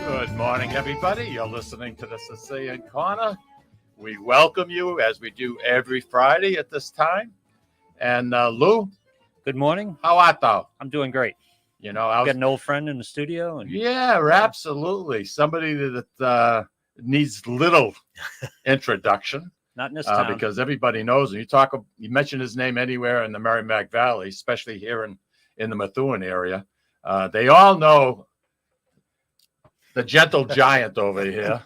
Good morning, everybody. You're listening to the Sicilian Corner. We welcome you as we do every Friday at this time. And Lou, good morning. How art thou? I'm doing great. You know, I was got an old friend in the studio. And yeah, absolutely. Somebody that needs little introduction. Not in this town. Because everybody knows him. You mention his name anywhere in the Merrimack Valley, especially here in the Methuen area. They all know the gentle giant over here,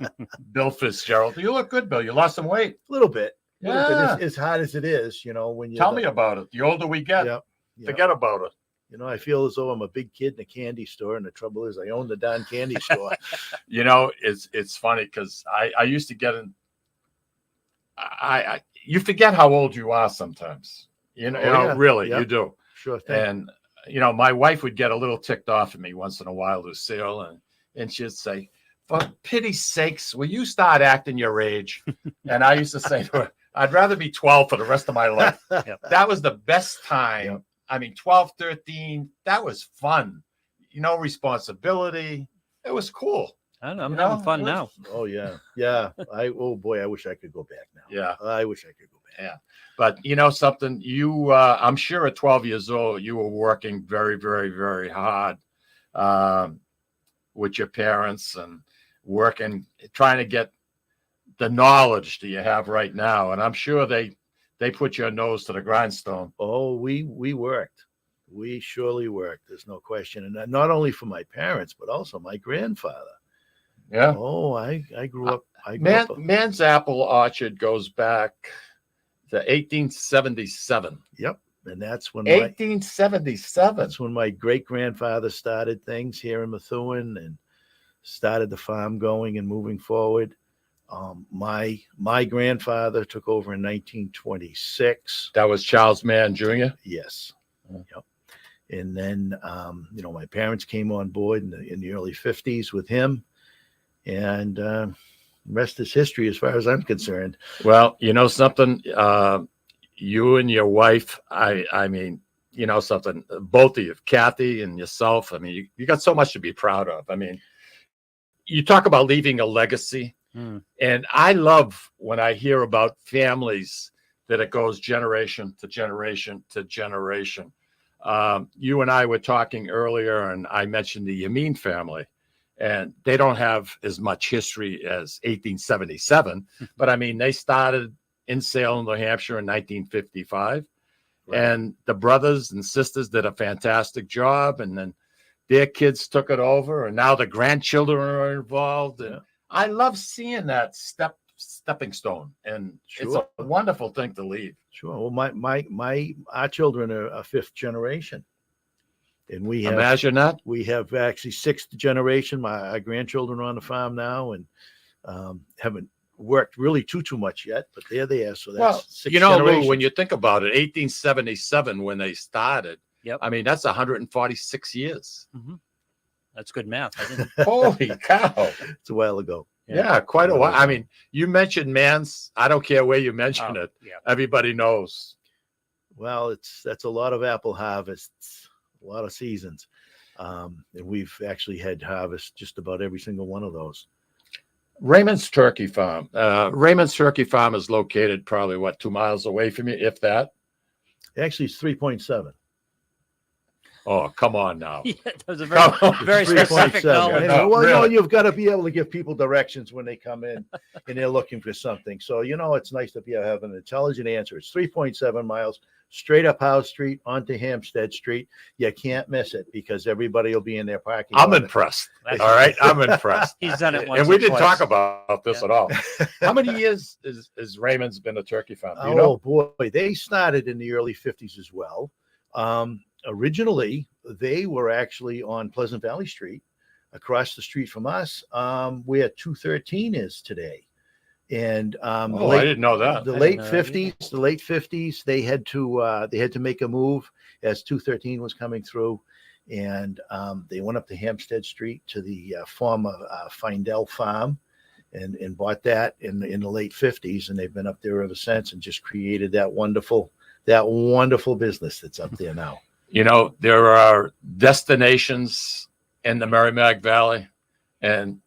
Bill Fitzgerald. You look good, Bill. You lost some weight. A little bit. Yeah. As hard as it is, you know, when you tell me about it. The older we get, forget about it. You know, I feel as though I'm a big kid in a candy store, and the trouble is I own the darn candy store. You know, it's funny because I used to get in. You forget how old you are sometimes. You know, really, you do. Sure thing. And you know, my wife would get a little ticked off at me once in a while, Lucille, and she'd say, "For pity's sakes, will you start acting your age?" And I used to say to her, "I'd rather be 12 for the rest of my life." That was the best time. Yep. I mean, 12, 13, that was fun. You know, responsibility. It was cool. I don't know, I'm having fun now. Oh, yeah. Yeah. Oh, boy, I wish I could go back now. Yeah. I wish I could go back. Yeah. But you know something, I'm sure at 12 years old, you were working very, very, very hard with your parents and working, trying to get the knowledge that you have right now. And I'm sure they put your nose to the grindstone. Oh, we worked. We surely worked. There's no question. And not only for my parents, but also my grandfather. Yeah. Oh, I grew up. Mann's Apple Orchard goes back to 1877. Yep. And that's when 1877. That's when my great grandfather started things here in Methuen and started the farm going and moving forward. My grandfather took over in 1926. That was Charles Mann Jr. Yes. Yep. And then you know, my parents came on board in the early 50s with him, and rest is history as far as I'm concerned. Well, you know something, you and your wife, I mean, you know something, both of you, Kathy and yourself, I mean, you got so much to be proud of. I mean, you talk about leaving a legacy. And I love when I hear about families that it goes generation to generation to generation. You and I were talking earlier, and I mentioned the Yamin family, and they don't have as much history as 1877, but I mean, they started in Salem, New Hampshire in 1955, and the brothers and sisters did a fantastic job, and then their kids took it over, and now the grandchildren are involved, and I love seeing that stepping stone, and it's a wonderful thing to leave. Sure. Well, our children are a fifth generation, and we have, imagine that. We have actually sixth generation. Our grandchildren are on the farm now, and haven't worked really too much yet, but they're there. So that's six Lou, when you think about it, 1877 when they started. Yep. I mean, that's 146 years. Mm-hmm. That's good math. I didn't. Holy cow. It's a while ago. Yeah, quite a while. I mean, you mentioned Mann's. I don't care where you mention it. Yeah. Everybody knows. Well, that's a lot of apple harvests, a lot of seasons. And we've actually had harvest just about every single one of those. Raymond's Turkey Farm. Raymond's Turkey Farm is located probably, 2 miles away from you, if that? Actually, it's 3.7. Oh, come on now. Yeah, that was a very specific knowledge. No, you've got to be able to give people directions when they come in and they're looking for something. So, you know, it's nice to have an intelligent answer. It's 3.7 miles straight up Howe Street onto Hampstead Street. You can't miss it because everybody will be in their parking lot. I'm impressed. All right. I'm impressed. He's done it once. And we didn't talk about this at all. How many years is Raymond's been a turkey farm? Do you know? Boy, they started in the early 50s as well. Originally, they were actually on Pleasant Valley Street, across the street from us, where 213 is today. And I didn't know that. The late 50s, they had to make a move as 213 was coming through, and they went up to Hampstead Street to the former Findell Farm, and bought that in the late 50s, and they've been up there ever since, and just created that wonderful business that's up there now. You know, there are destinations in the Merrimack Valley, and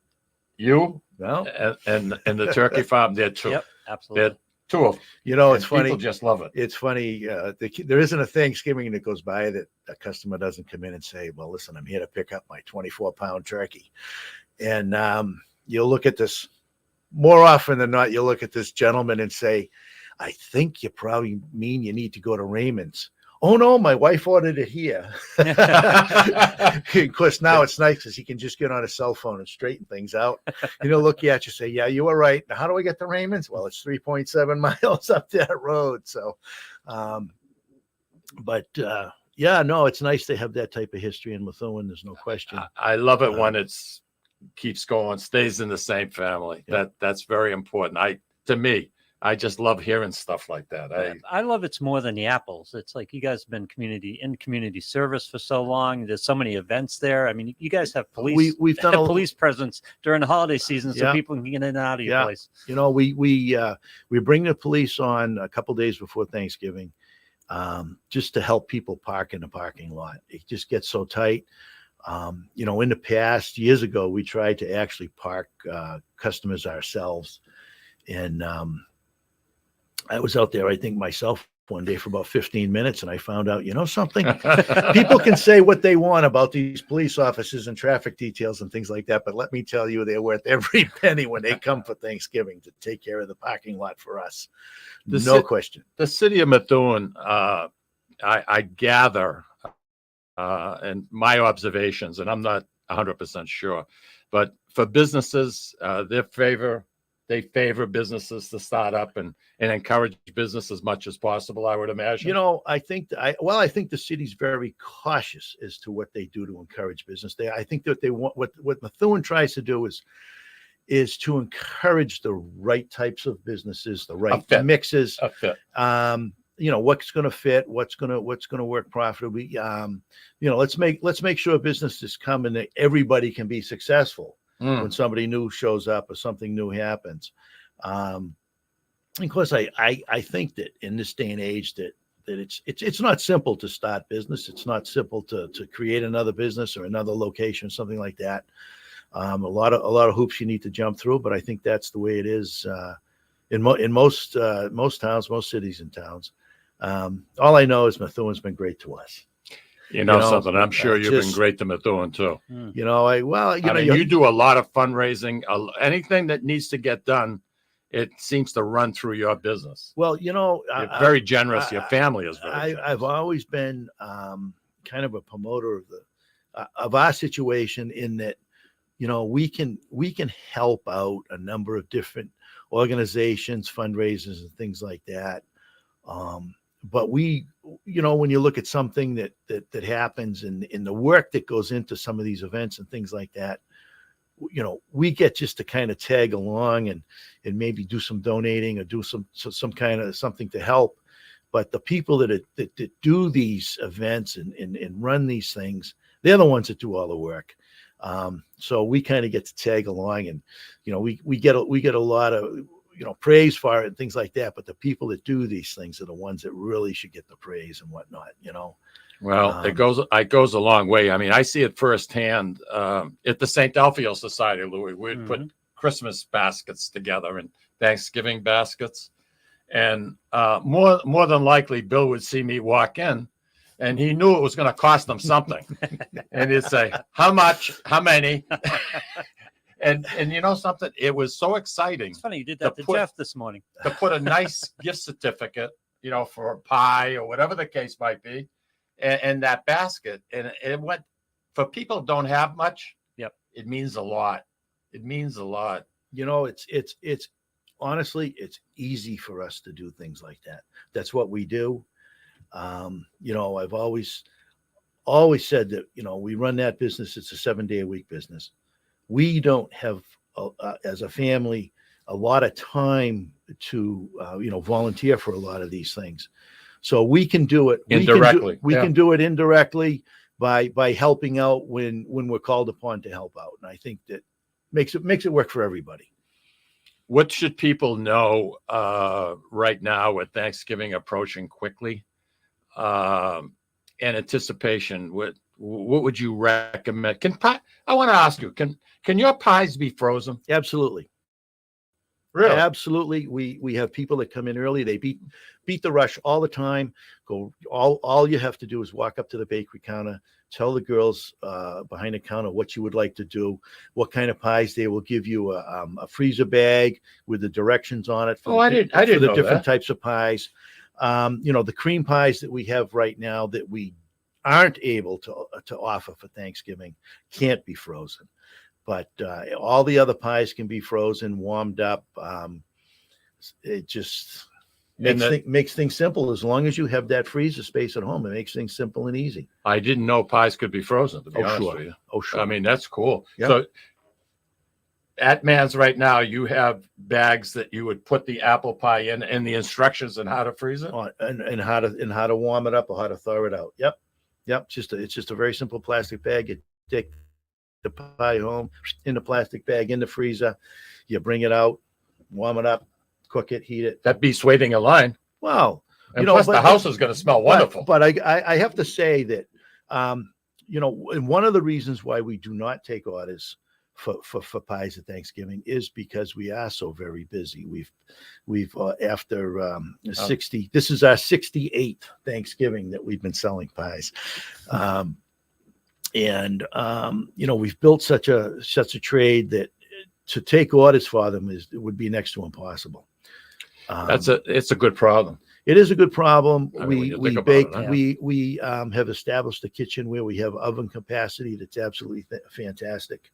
You Well, and the turkey farm, they're two. Yep, They're absolutely. two of them. it's And funny. People just love it. It's funny. There isn't a Thanksgiving that goes by that a customer doesn't come in and say, "Well, listen, I'm here to pick up my 24-pound turkey," and you'll look at this more often than not. You'll look at this gentleman and say, "I think you probably mean you need to go to Raymond's." Oh no, my wife ordered it here. Of course, now it's nice because he can just get on his cell phone and straighten things out. Look at you, say, "Yeah, you were right." Now, how do I get to Raymond's? Well, it's 3.7 miles up that road. So, yeah, no, it's nice to have that type of history in Methuen. There's no question. I love it when it's keeps going, stays in the same family. Yeah. That's very important. To me, I just love hearing stuff like that. I love it's more than the apples. It's like you guys have been community service for so long. There's so many events there. I mean, you guys have police. We've done a police presence during the holiday season, so Yeah. people can get in and out of your place. We bring the police on a couple days before Thanksgiving, just to help people park in the parking lot. It just gets so tight. In the past, years ago, we tried to actually park customers ourselves, and I was out there, I think myself, one day for about 15 minutes, and I found out, something. People can say what they want about these police officers and traffic details and things like that, but let me tell you, they're worth every penny when they come for Thanksgiving to take care of the parking lot for us. No question. The city of Methuen, I gather, and my observations, and I'm not 100% sure, but for businesses, they favor businesses to start up and encourage business as much as possible, I would imagine. I think the city's very cautious as to what they do to encourage business. I think that they want what Methuen tries to do is to encourage the right types of businesses, the right mixes. A fit. What's going to fit, what's going to work profitably. Let's make sure businesses come and that everybody can be successful. When somebody new shows up or something new happens. Of course, I think that in this day and age that it's not simple to start business. It's not simple to create another business or another location, something like that. A lot of hoops you need to jump through, but I think that's the way it is in most towns, most cities and towns. All I know is Methuen's been great to us. Something. I'm sure you've been great to Methuen too. You do a lot of fundraising. Anything that needs to get done, it seems to run through your business. Well, you're very generous. Your family is very generous. I've always been kind of a promoter of our situation in that, we can help out a number of different organizations, fundraisers, and things like that. But when you look at something that happens and in the work that goes into some of these events and things like that, we get just to kind of tag along and maybe do some donating or do some kind of something to help. But the people that do these events and run these things, they're the ones that do all the work. So we kind of get to tag along, and we get a lot of praise for it and things like that. But the people that do these things are the ones that really should get the praise and whatnot. Well, it goes a long way. I mean, I see it firsthand at the St. Delphio Society, Louis. We'd put Christmas baskets together and Thanksgiving baskets, and more than likely, Bill would see me walk in, and he knew it was going to cost him something, and he'd say, "How much? How many?" And something, it was so exciting. It's funny you did that to Jeff this morning. To put a nice gift certificate, for a pie or whatever the case might be, and that basket, and it went for people who don't have much. Yep, it means a lot. It means a lot. It's honestly, it's easy for us to do things like that. That's what we do. I've always said that we run that business. It's a 7-day-a-week business. We don't have, as a family, a lot of time to, volunteer for a lot of these things. So we can do it indirectly. We can do it indirectly by helping out when we're called upon to help out. And I think that makes it work for everybody. What should people know right now with Thanksgiving approaching quickly, and anticipation? what would you recommend? I want to ask you, can your pies be frozen? Absolutely. Really? Absolutely. We have people that come in early. They beat the rush all the time. All you have to do is walk up to the bakery counter, tell the girls behind the counter what you would like to do, what kind of pies. They will give you a freezer bag with the directions on it for I didn't the know different that. types of pies. The cream pies that we have right now that we aren't able to offer for Thanksgiving can't be frozen. But all the other pies can be frozen, warmed up. It just makes things simple. As long as you have that freezer space at home, it makes things simple and easy. I didn't know pies could be frozen, to be honest sure. with you. Oh, sure. I mean, that's cool. Yeah. So at Mann's right now, you have bags that you would put the apple pie in and the instructions on how to freeze it? And how to warm it up or how to thaw it out. Yep. It's just a very simple plastic bag. You take the pie home in the plastic bag in the freezer. You bring it out, warm it up, cook it, heat it. That beats waiting in line. Wow. And plus the house is going to smell wonderful. But I have to say that, and one of the reasons why we do not take orders for pies at Thanksgiving is because we are so very busy. We've after 60, this is our 68th Thanksgiving that we've been selling pies. We've built such a trade that to take orders for them would be next to impossible. It's a good problem. It is a good problem. I mean, We bake. We have established a kitchen where we have oven capacity that's absolutely fantastic.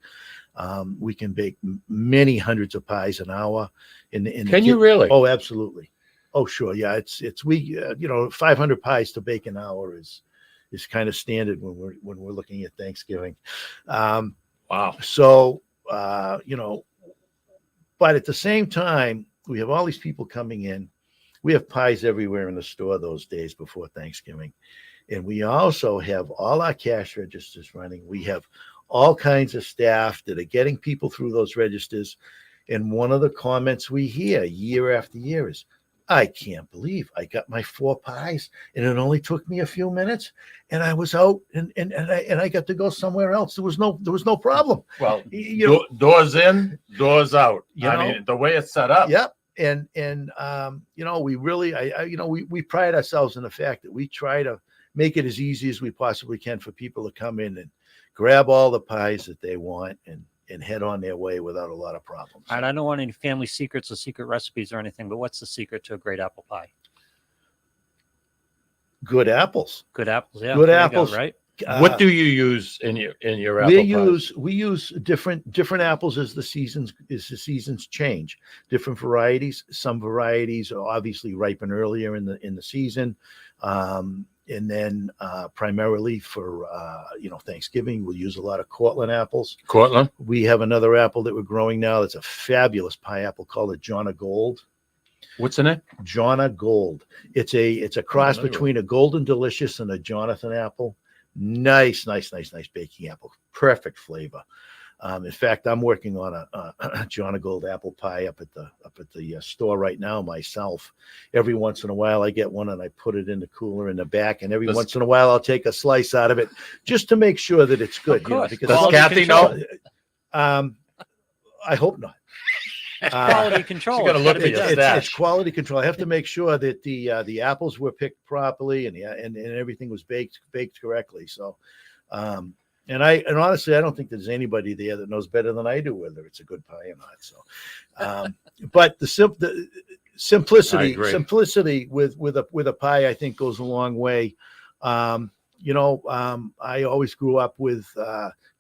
We can bake many hundreds of pies an hour. Can you really? Oh, absolutely. Oh, sure. Yeah, it's 500 pies to bake an hour is kind of standard when we're looking at Thanksgiving. Wow. So but at the same time, we have all these people coming in. We have pies everywhere in the store those days before Thanksgiving. And we also have all our cash registers running. We have all kinds of staff that are getting people through those registers. And one of the comments we hear year after year is, I can't believe I got my 4 pies and it only took me a few minutes and I was out and I got to go somewhere else. There was no problem. Well, doors in, doors out. I mean, the way it's set up. Yep. And we really, we pride ourselves in the fact that we try to make it as easy as we possibly can for people to come in and grab all the pies that they want and head on their way without a lot of problems. And I don't want any family secrets or secret recipes or anything, but what's the secret to a great apple pie? Good apples. Good apples, yeah. Good apples, right? What do you use in your apple pies? We use different apples as the seasons change. Different varieties. Some varieties are obviously ripen earlier in the season. And then primarily for Thanksgiving, we'll use a lot of Cortland apples. Cortland? We have another apple that we're growing now that's a fabulous pie apple called a Jonna Gold. What's the name? Jonna Gold. It's a cross between a Golden Delicious and a Jonathan apple. Nice baking apple. Perfect flavor. In fact, I'm working on a Jonna Gold apple pie up at the store right now myself. Every once in a while, I get one and I put it in the cooler in the back, and every once in a while, I'll take a slice out of it just to make sure that it's good. Because does Kathy know? I hope not. Quality control. She's gonna look at your stash. It's quality control. I have to make sure that the apples were picked properly and everything was baked correctly. So. And honestly, I don't think there's anybody there that knows better than I do whether it's a good pie or not. So, but the simplicity with a pie, I think, goes a long way. I always grew up with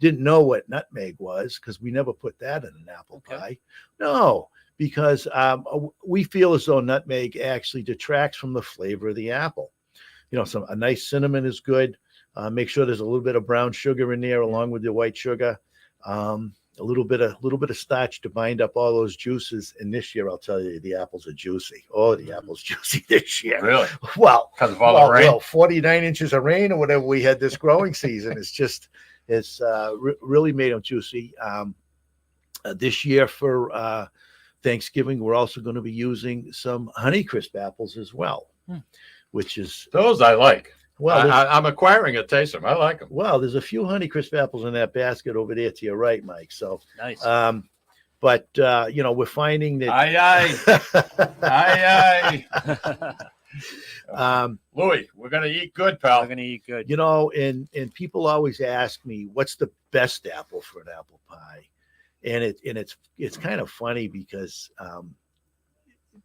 didn't know what nutmeg was because we never put that in an apple pie. No, because we feel as though nutmeg actually detracts from the flavor of the apple. A nice cinnamon is good. Make sure there's a little bit of brown sugar in there along with the white sugar, a little bit of starch to bind up all those juices. And this year, I'll tell you, the apples are juicy. Oh, the apple's juicy this year. Really? Well, because of all the rain. Well, 49 inches of rain or whatever we had this growing season. It's really made them juicy. This year for Thanksgiving, we're also going to be using some Honeycrisp apples as well, which is those I like. Well, I'm acquiring a taste of them. I like them. well, there's a few Honeycrisp apples in that basket over there to your right, Mike. So, Nice. but we're finding that. Aye, aye. Louis, we're gonna eat good, pal. We're gonna eat good. And people always ask me, what's the best apple for an apple pie? And it's kind of funny because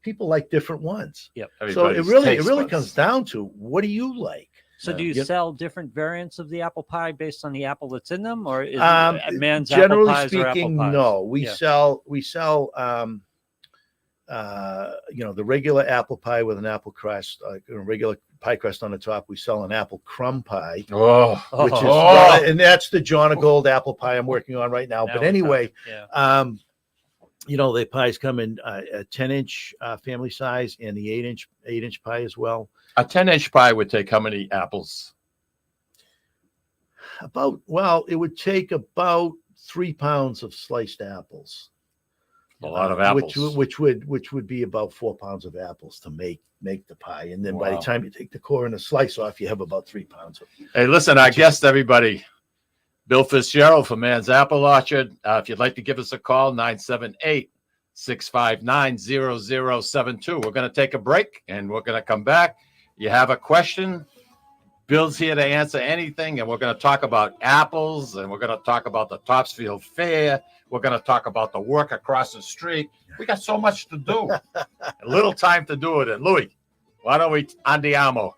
people like different ones. Yep. So it Everybody's taste really buds. comes down to, what do you like? So do you Yep. sell different variants of the apple pie based on the apple that's in them, or is Um, it Mann's apple Generally pies or apple speaking, pies? no. We Yeah. sell the regular apple pie with an apple crust, like a regular pie crust on the top. We sell an apple crumb pie, Oh, which is Oh. and that's the John Gold apple pie I'm working on right now. Now But we're anyway, talking. Yeah. the pies come in a 10-inch family size and the 8-inch pie as well. a 10-inch pie would take how many apples? It would take about 3 pounds of sliced apples. A lot of apples. which would be about 4 pounds of apples to make the pie. And then by the Wow. time you take the core and the slice off, you have about 3 pounds of. Hey, listen, I guessed everybody. Bill Fitzgerald from Mann's Apple Orchard. If you'd like to give us a call, 978-659-0072. We're going to take a break and we're going to come back. You have a question, Bill's here to answer anything, and we're going to talk about apples, and we're going to talk about the Topsfield Fair. We're going to talk about the work across the street. We got so much to do. A little time to do it. And Louis, why don't we andiamo?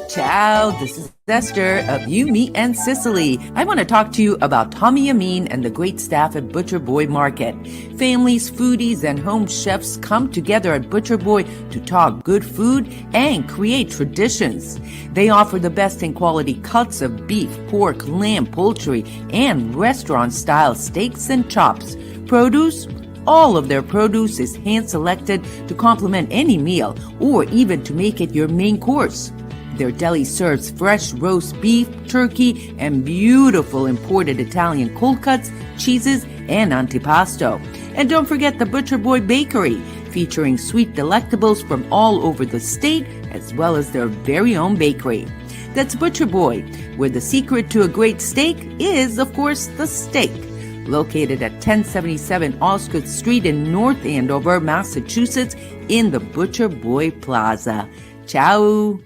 Ciao, this is Esther of You, Me, and Sicily. I want to talk to you about Tommy Amin and the great staff at Butcher Boy Market. Families, foodies, and home chefs come together at Butcher Boy to talk good food and create traditions. They offer the best in quality cuts of beef, pork, lamb, poultry, and restaurant-style steaks and chops. Produce? All of their produce is hand-selected to complement any meal or even to make it your main course. Their deli serves fresh roast beef, turkey, and beautiful imported Italian cold cuts, cheeses, and antipasto. And don't forget the Butcher Boy Bakery, featuring sweet delectables from all over the state, as well as their very own bakery. That's Butcher Boy, where the secret to a great steak is, of course, the steak. Located at 1077 Osgood Street in North Andover, Massachusetts, in the Butcher Boy Plaza. Ciao!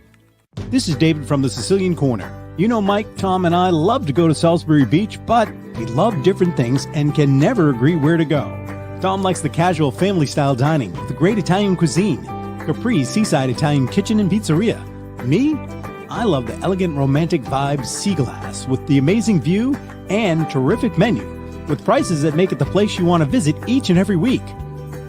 This is David from the Sicilian Corner. You know, Mike, Tom, and I love to go to Salisbury Beach, but we love different things and can never agree where to go. Tom likes the casual family-style dining with the great Italian cuisine, Capri's seaside Italian kitchen and pizzeria. Me? I love the elegant romantic vibe Sea Glass with the amazing view and terrific menu, with prices that make it the place you want to visit each and every week.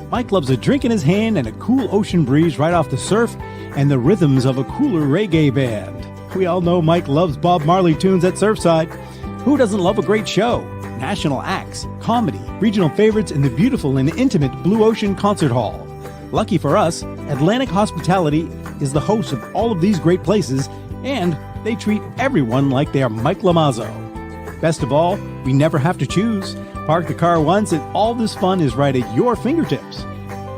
Mike loves a drink in his hand and a cool ocean breeze right off the surf and the rhythms of a cooler reggae band. We all know Mike loves Bob Marley tunes at Surfside. Who doesn't love a great show? National acts, comedy, regional favorites, and the beautiful and intimate Blue Ocean Concert Hall. Lucky for us, Atlantic Hospitality is the host of all of these great places, and they treat everyone like they are Mike Lomazzo. Best of all, we never have to choose. Park the car once and all this fun is right at your fingertips.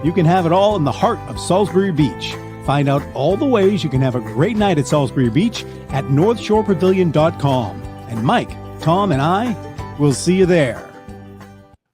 You can have it all in the heart of Salisbury Beach. Find out all the ways you can have a great night at Salisbury Beach at northshorepavilion.com. And Mike, Tom, and I will see you there.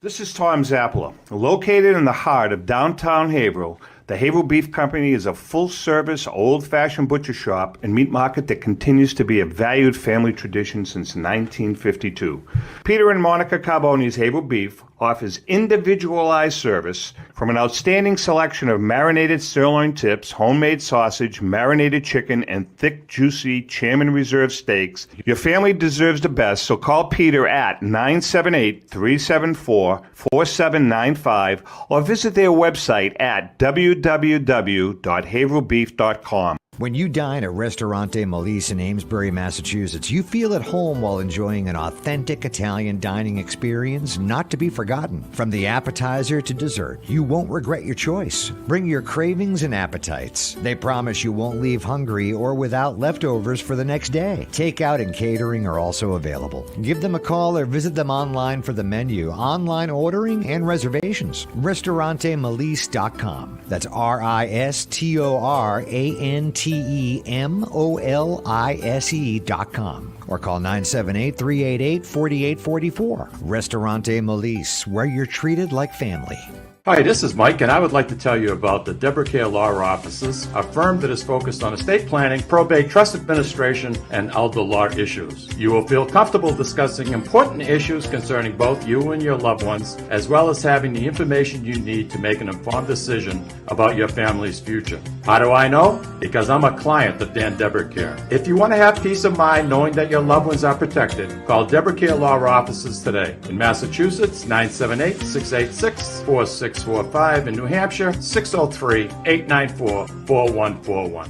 This is Tom Zappala. Located in the heart of downtown Haverhill, the Haverhill Beef Company is a full-service, old-fashioned butcher shop and meat market that continues to be a valued family tradition since 1952. Peter and Monica Carboni's Haverhill Beef offers individualized service from an outstanding selection of marinated sirloin tips, homemade sausage, marinated chicken, and thick, juicy Chairman Reserve steaks. Your family deserves the best, so call Peter at 978-374-4795 or visit their website at www.haverhillbeef.com. When you dine at Ristorante Melisse in Amesbury, Massachusetts, you feel at home while enjoying an authentic Italian dining experience not to be forgotten. From the appetizer to dessert, you won't regret your choice. Bring your cravings and appetites. They promise you won't leave hungry or without leftovers for the next day. Takeout and catering are also available. Give them a call or visit them online for the menu, online ordering, and reservations. RistoranteMelisse.com. That's RistoranteMolise.com. Or call 978-388-4844. Ristorante Melisse, where you're treated like family. Hi, this is Mike, and I would like to tell you about the Deborah Care Law Offices, a firm that is focused on estate planning, probate, trust administration, and elder law issues. You will feel comfortable discussing important issues concerning both you and your loved ones, as well as having the information you need to make an informed decision about your family's future. How do I know? Because I'm a client of Dan Deborah Care. If you want to have peace of mind knowing that your loved ones are protected, call Deborah Care Law Offices today. In Massachusetts, 978-686-4645. In New Hampshire, 603-894-4141.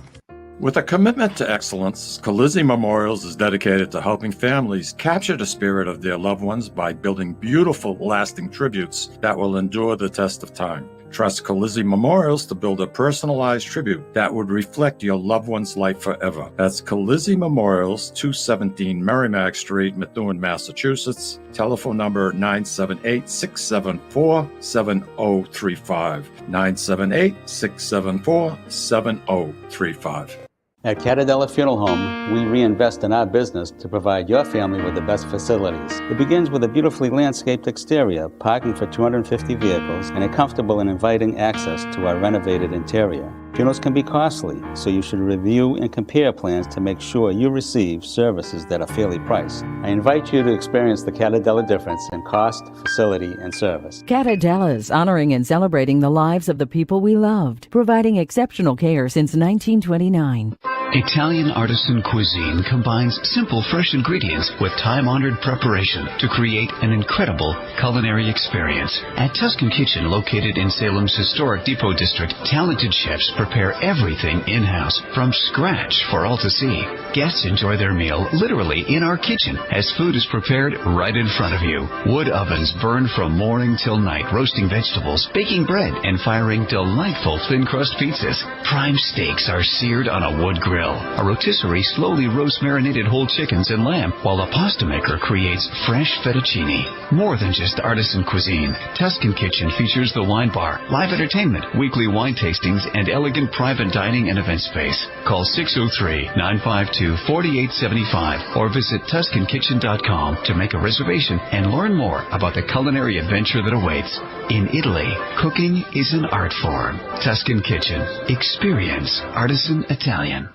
With a commitment to excellence, Colizzi Memorials is dedicated to helping families capture the spirit of their loved ones by building beautiful, lasting tributes that will endure the test of time. Trust Colizzi Memorials to build a personalized tribute that would reflect your loved one's life forever. That's Colizzi Memorials, 217 Merrimack Street, Methuen, Massachusetts. Telephone number 978-674-7035. 978-674-7035. At Catadella Funeral Home, we reinvest in our business to provide your family with the best facilities. It begins with a beautifully landscaped exterior, parking for 250 vehicles, and a comfortable and inviting access to our renovated interior. Funerals can be costly, so you should review and compare plans to make sure you receive services that are fairly priced. I invite you to experience the Catadella difference in cost, facility, and service. Catadella's honoring and celebrating the lives of the people we loved, providing exceptional care since 1929. Italian artisan cuisine combines simple, fresh ingredients with time-honored preparation to create an incredible culinary experience. At Tuscan Kitchen, located in Salem's historic Depot District, talented chefs prepare everything in-house from scratch for all to see. Guests enjoy their meal literally in our kitchen as food is prepared right in front of you. Wood ovens burn from morning till night, roasting vegetables, baking bread, and firing delightful thin-crust pizzas. Prime steaks are seared on a wood grill. A rotisserie slowly roasts marinated whole chickens and lamb, while a pasta maker creates fresh fettuccine. More than just artisan cuisine, Tuscan Kitchen features the wine bar, live entertainment, weekly wine tastings, and elegant private dining and event space. Call 603-952-4875 or visit TuscanKitchen.com to make a reservation and learn more about the culinary adventure that awaits. In Italy, cooking is an art form. Tuscan Kitchen. Experience artisan Italian.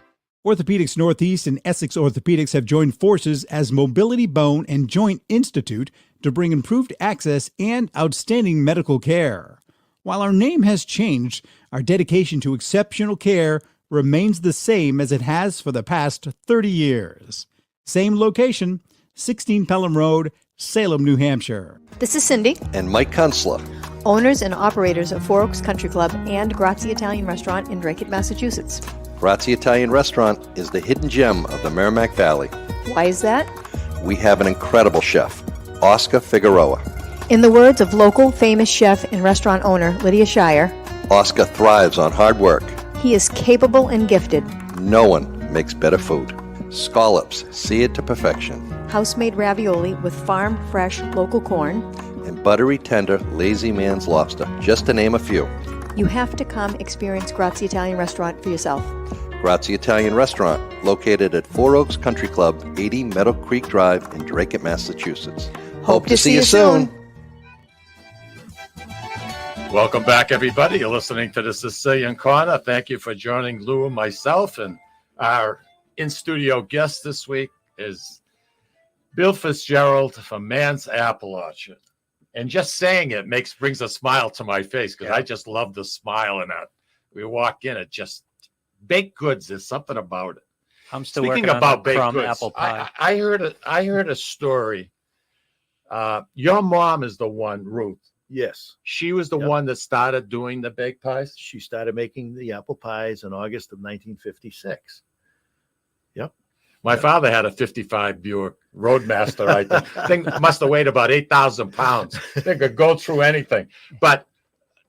Orthopedics Northeast and Essex Orthopedics have joined forces as Mobility Bone and Joint Institute to bring improved access and outstanding medical care. While our name has changed, our dedication to exceptional care remains the same as it has for the past 30 years. Same location, 16 Pelham Road, Salem, New Hampshire. This is Cindy and Mike Kunstler, owners and operators of Four Oaks Country Club and Grazie Italian Restaurant in Drake, Massachusetts. Grazie Italian Restaurant is the hidden gem of the Merrimack Valley. Why is that? We have an incredible chef, Oscar Figueroa. In the words of local famous chef and restaurant owner Lydia Shire, Oscar thrives on hard work. He is capable and gifted. No one makes better food. Scallops, seared to perfection. House-made ravioli with farm-fresh local corn. And buttery tender Lazy Man's lobster, just to name a few. You have to come experience Grazie Italian Restaurant for yourself. Grazie Italian Restaurant, located at Four Oaks Country Club, 80 Meadow Creek Drive in Drake, Massachusetts. Hope to see you soon. Welcome back, everybody. You're listening to the Sicilian Corner. Thank you for joining Lou and myself. And our in-studio guest this week is Bill Fitzgerald from Mann's Apple Orchard. And just saying it brings a smile to my face because I just love the smile in it. We walk in, it just baked goods. There's something about it. I'm still Speaking working about on baked crumb goods, apple pie. I heard a story. Your mom is the one, Ruth, Yes. She was the Yep. one that started doing the baked pies. She started making the apple pies in August of 1956. Yep. My father had a 55 Buick Roadmaster. I think must have weighed about 8,000 pounds. They could go through anything. But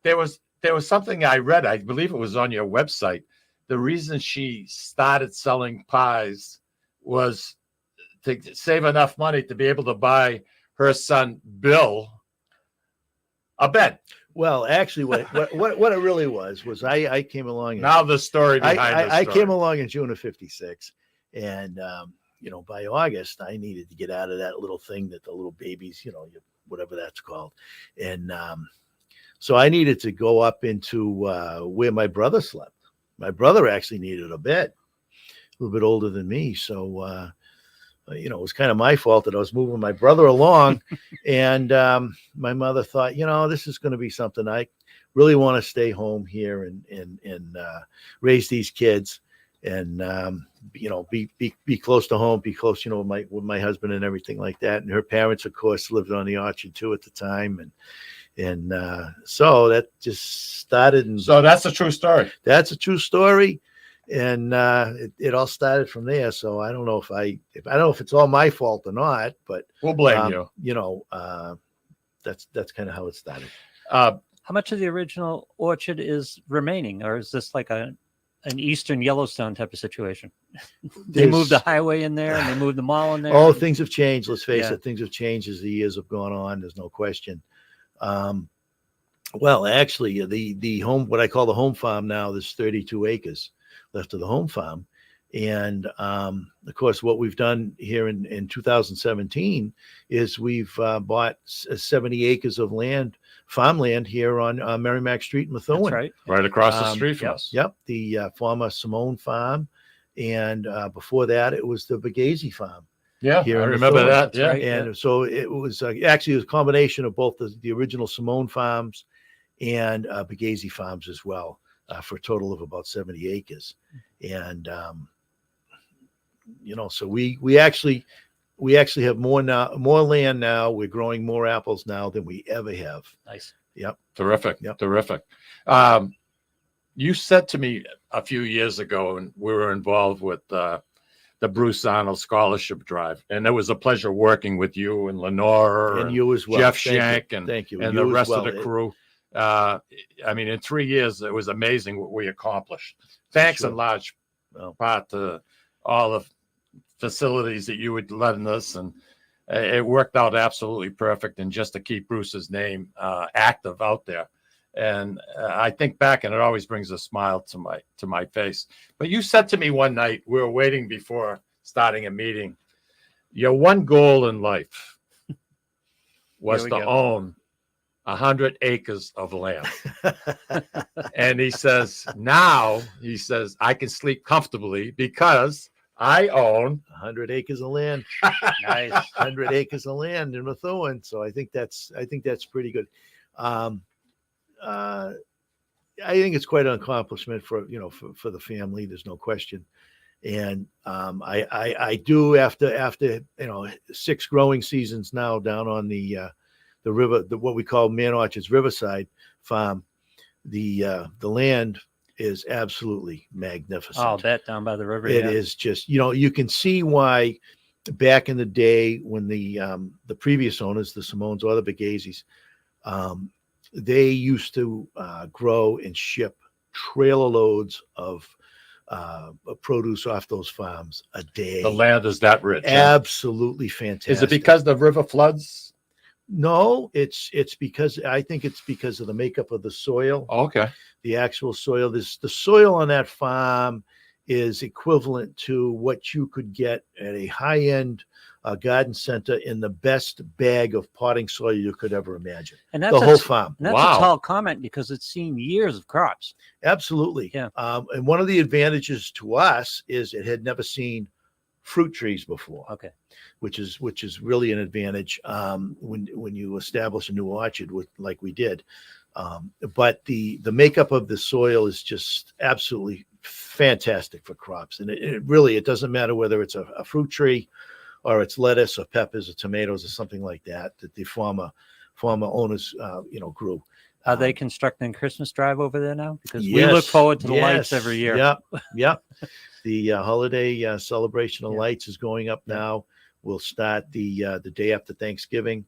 there was something I read. I believe it was on your website. The reason she started selling pies was to save enough money to be able to buy her son Bill a bed. Well, actually, what it really was I came along. Now the story behind I came along in June of '56, and by August I needed to get out of that little thing that the little babies, whatever that's called, and so I needed to go up into where my brother slept. My brother actually needed a bed, a little bit older than me, so. It was kind of my fault that I was moving my brother along. And my mother thought, this is going to be something. I really want to stay home here and raise these kids and, be close to home, be close, with my husband and everything like that. And her parents, of course, lived on the orchard too at the time. And so that just started. And so that's a true story. That's a true story. And it all started from there. So I don't know if it's all my fault or not, but we'll blame you. That's kind of how it started. How much of the original orchard is remaining, or is this like an Eastern Yellowstone type of situation? They moved the highway in there and they moved the mall in there. Oh, things have changed. Let's face it. Things have changed as the years have gone on. There's no question. Well, actually, the home, what I call the home farm now, there's 32 acres left of the home farm. And of course, what we've done here in 2017 is we've bought 70 acres of land, farmland here on Merrimack Street in Methuen. That's right across the street from us. Yep, the former Simone farm. And before that, it was the Bagazy farm. Yeah, here I in remember Methuen. that. Yeah. Right, And so it was actually it was a combination of both the original Simone farms and Bagazy farms as well. For a total of about 70 acres. And, so we actually have more land now. We're growing more apples now than we ever have. Nice. Yep. Terrific. Yep. Terrific. You said to me a few years ago, and we were involved with the Bruce Arnold Scholarship Drive, and it was a pleasure working with you and Lenore and you as well. Jeff Thank Shank you. and Thank you. and You the as rest well. of the crew. In 3 years, it was amazing what we accomplished. Thanks in large part to all the facilities that you would lend us, and it worked out absolutely perfect. And just to keep Bruce's name active out there, and I think back, and it always brings a smile to my face. But you said to me one night, we were waiting before starting a meeting, your one goal in life was to own 100 acres of land. And he says, I can sleep comfortably because I own 100 acres of land. Nice. 100 acres of land in Methuen. So I think that's pretty good. I think it's quite an accomplishment for the family. There's no question. And I do after 6 growing seasons now down on the river, what we call Mann Orchards Riverside Farm, the land is absolutely magnificent. Oh, that down by the river. It is just, you can see why back in the day when the previous owners, the Simones or the Bagazis, they used to grow and ship trailer loads of produce off those farms a day. The land is that rich. Absolutely fantastic. Is it because the river floods? No, it's because I think it's because of the makeup of the soil. Okay. The actual soil. The soil on that farm is equivalent to what you could get at a high-end garden center in the best bag of potting soil you could ever imagine. And that's the whole farm. And that's a tall comment because it's seen years of crops. Absolutely. Yeah. And one of the advantages to us is it had never seen fruit trees before. Okay. Which is really an advantage when you establish a new orchard like we did. But the makeup of the soil is just absolutely fantastic for crops. And it doesn't matter whether it's a fruit tree or it's lettuce or peppers or tomatoes or something like that they form former owners, grew. Are they constructing Christmas Drive over there now? Because we Yes, look forward to the lights yes, every year. Yep. The holiday celebration of Yeah. lights is going up now. We'll start the day after Thanksgiving.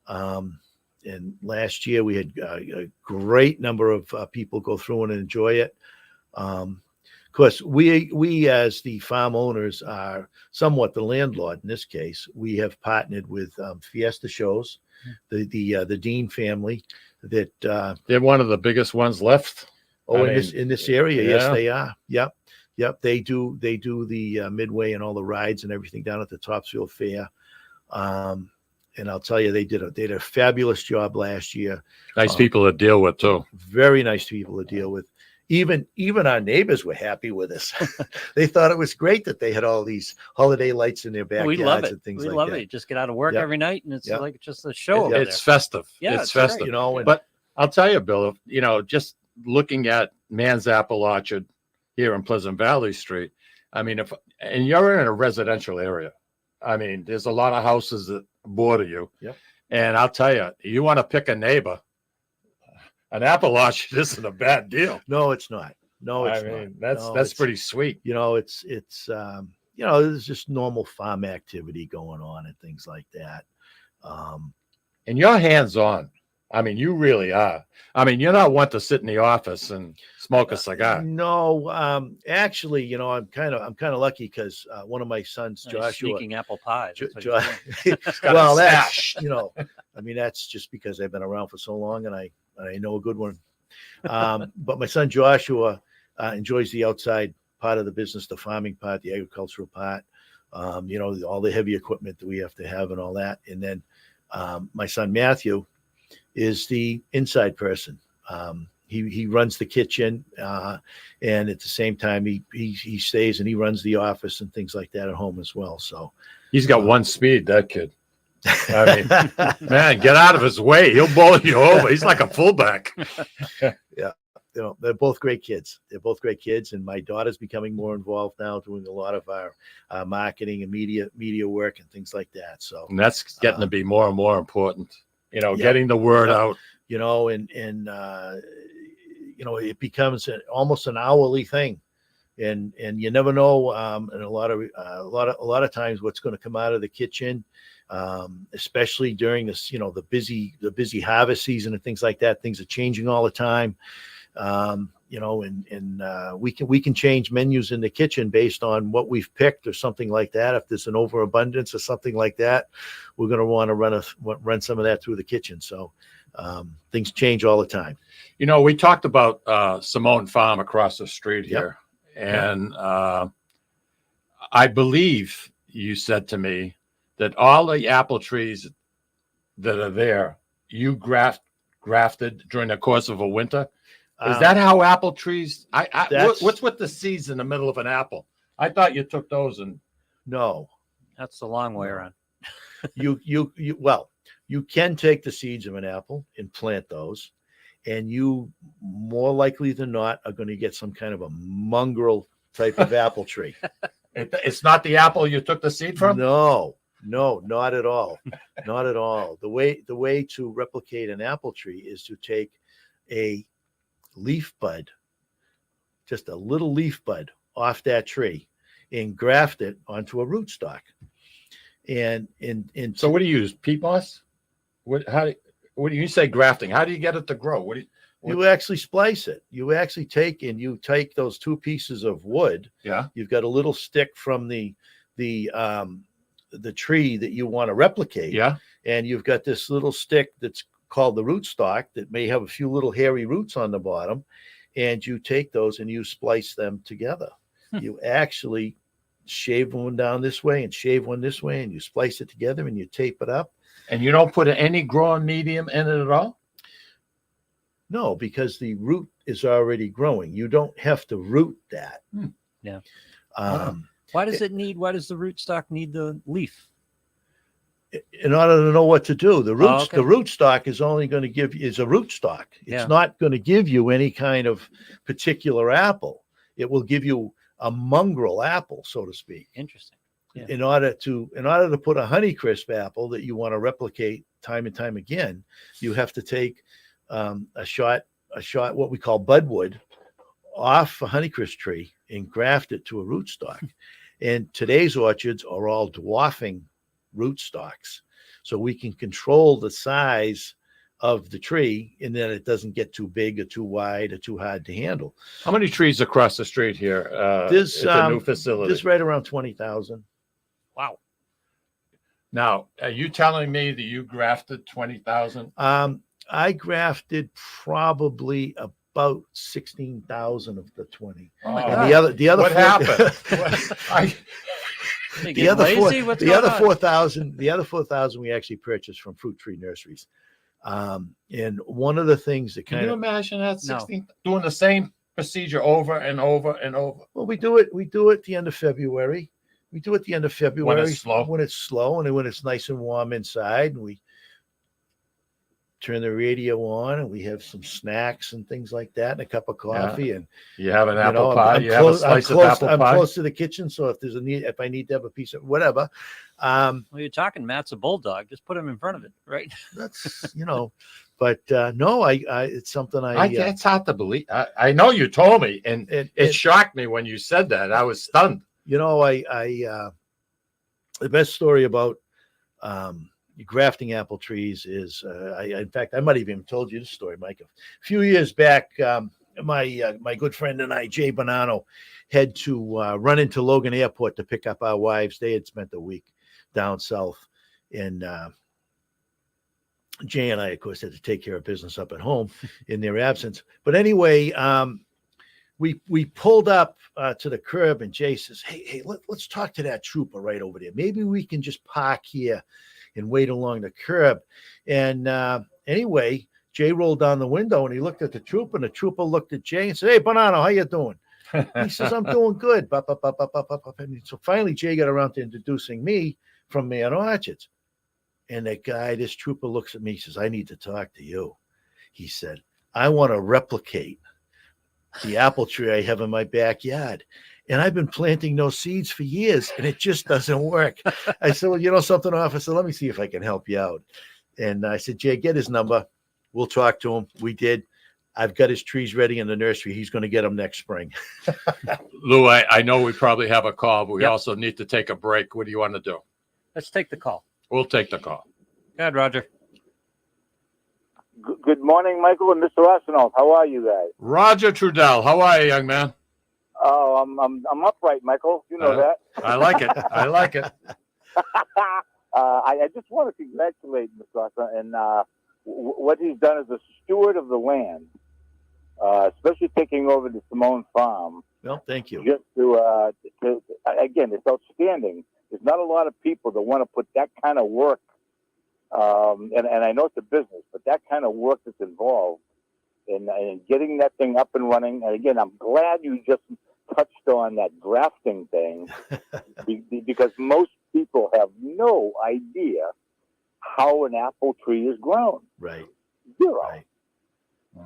And last year we had a great number of people go through and enjoy it. Of course, we as the farm owners are somewhat the landlord in this case. We have partnered with Fiesta Shows, the Dean family. That They're one of the biggest ones left. in this area, yes, yeah. they are. Yep. They do the Midway and all the rides and everything down at the Topsfield Fair. And I'll tell you, they did a fabulous job last year. Nice people to deal with too. Very nice people to deal with. Even our neighbors were happy with us. They thought it was great that they had all these holiday lights in their backyards We love it. and things We like love that. it. You just get out of work Yep. every night, and it's Yep. like just a show over It's there. festive. Yeah, it's great. festive. And But I'll tell you, Bill, just looking at Mann's Apple Orchard here in Pleasant Valley Street, and you're in a residential area. There's a lot of houses that border you. Yep. And I'll tell you, you want to pick a neighbor, an apple orchard isn't a bad deal. No, it's not. No, it's not. That's pretty sweet. It's there's just normal farm activity going on and things like that. And you're hands-on. You really are. You're not one to sit in the office and smoke a cigar. No, actually, I'm kind of lucky because one of my sons, Nice Joshua, sneaking apple pie. That's what Jo- you're doing. well, that's that's just because I've been around for so long and I know a good one. But my son Joshua enjoys the outside part of the business, the farming part, the agricultural part. All the heavy equipment that we have to have and all that. And then my son Matthew is the inside person. He runs the kitchen, and at the same time he stays and he runs the office and things like that at home as well. So He's got one speed, that kid. Man, get out of his way. He'll bowl you over. He's like a fullback. Yeah. They're both great kids. And my daughter's becoming more involved now, doing a lot of our marketing and media work and things like that. So And that's getting to be more and more important. Getting the word out. It becomes almost an hourly thing, and you never know. And a lot of times, what's going to come out of the kitchen, especially during this, the busy harvest season and things like that. Things are changing all the time. We can change menus in the kitchen based on what we've picked or something like that. If there's an overabundance or something like that, we're going to want to run some of that through the kitchen. So things change all the time. We talked about Simone Farm across the street here. And I believe you said to me that all the apple trees that are there, you grafted during the course of a winter. Is that how apple trees? What's with the seeds in the middle of an apple? I thought you took those and. No, That's the long way around. you can take the seeds of an apple and plant those, and you more likely than not are going to get some kind of a mongrel type of apple tree. It's not the apple you took the seed from? No, not at all. Not at all. The way to replicate an apple tree is to take a leaf bud, just a little leaf bud off that tree, and graft it onto a rootstock. And so what do you use? Peat moss? What do you say grafting? How do you get it to grow? You actually splice it. You actually take those two pieces of wood. Yeah. You've got a little stick from the tree that you want to replicate. Yeah. And you've got this little stick that's called the rootstock that may have a few little hairy roots on the bottom. And you take those and you splice them together. You actually shave one down this way and shave one this way, and you splice it together and you tape it up. And you don't put any growing medium in it at all? No, because the root is already growing. You don't have to root that. Yeah. Why does the rootstock need the leaf? In order to know what to do, the rootstock is only going to give you is a rootstock. It's not going to give you any kind of particular apple. It will give you a mongrel apple, so to speak. Interesting. Yeah. in order to put a Honeycrisp apple that you want to replicate time and time again, you have to take a shot what we call budwood off a Honeycrisp tree and graft it to a rootstock. And today's orchards are all dwarfing rootstocks, so we can control the size of the tree, and then it doesn't get too big or too wide or too hard to handle. How many trees across the street here? There's at the new facility. There's right around 20,000. Wow. Now, are you telling me that you grafted 20,000? I grafted probably about 16,000 of the 20. Oh my And God. the other What happened? They the get other lazy? What's the other going on? 4,000 we actually purchased from fruit tree nurseries. And one of the things that Can kind you of imagine that? 16 doing the same procedure over and over and over. well, we do it at the end of February. We do it at the end of February slow. when it's slow and when it's nice and warm inside, and we turn the radio on and we have some snacks and things like that and a cup of coffee. And You have an you apple know, pie. I'm You have a close- slice I'm of close- apple I'm pie. close to the kitchen, so if I need to have a piece of whatever, Well, you're talking Matt's a bulldog. Just put him in front of it, right? that's But no, I it's something It's hard to believe. I know you told me, and it shocked me when you said that. I was stunned. I the best story about grafting apple trees is in fact, I might have even told you this story, Mike. A few years back, my good friend and I, Jay Bonanno, had to run into Logan Airport to pick up our wives. They had spent a week down south, and Jay and I, of course, had to take care of business up at home in their absence. But anyway, we pulled up to the curb, and Jay says, "Hey, let's talk to that trooper right over there. Maybe we can just park here and wait along the curb." And anyway, Jay rolled down the window and he looked at the trooper, and the trooper looked at Jay and said, "Hey, Bonanno, how you doing?" He says, "I'm doing good." And so finally, Jay got around to introducing me from Mann Orchards. And that guy, this trooper, looks at me, says, "I need to talk to you." He said, "I want to replicate the apple tree I have in my backyard. And I've been planting those seeds for years, and it just doesn't work." I said, "Well, you know something, officer? Let me see if I can help you out." And I said, "Jay, get his number. We'll talk to him." We did. I've got his trees ready in the nursery. He's going to get them next spring. Lou, I know we probably have a call, but we Yep. also need to take a break. What do you want to do? Let's take the call. We'll take the call. Go ahead, Roger. Good morning, Michael and Mr. Arsenault. How are you guys? Roger Trudell, how are you, young man? Oh, I'm upright, Michael. You know that. I like it. I like it. I just want to congratulate Mr. Arsenault and what he's done as a steward of the land, especially taking over the Simone Farm. Well, thank you. Just to again, it's outstanding. There's not a lot of people that want to put that kind of work, and I know it's a business, but that kind of work that's involved in getting that thing up and running. And again, I'm glad you just touched on that grafting thing because most people have no idea how an apple tree is grown. Right. Zero. Right.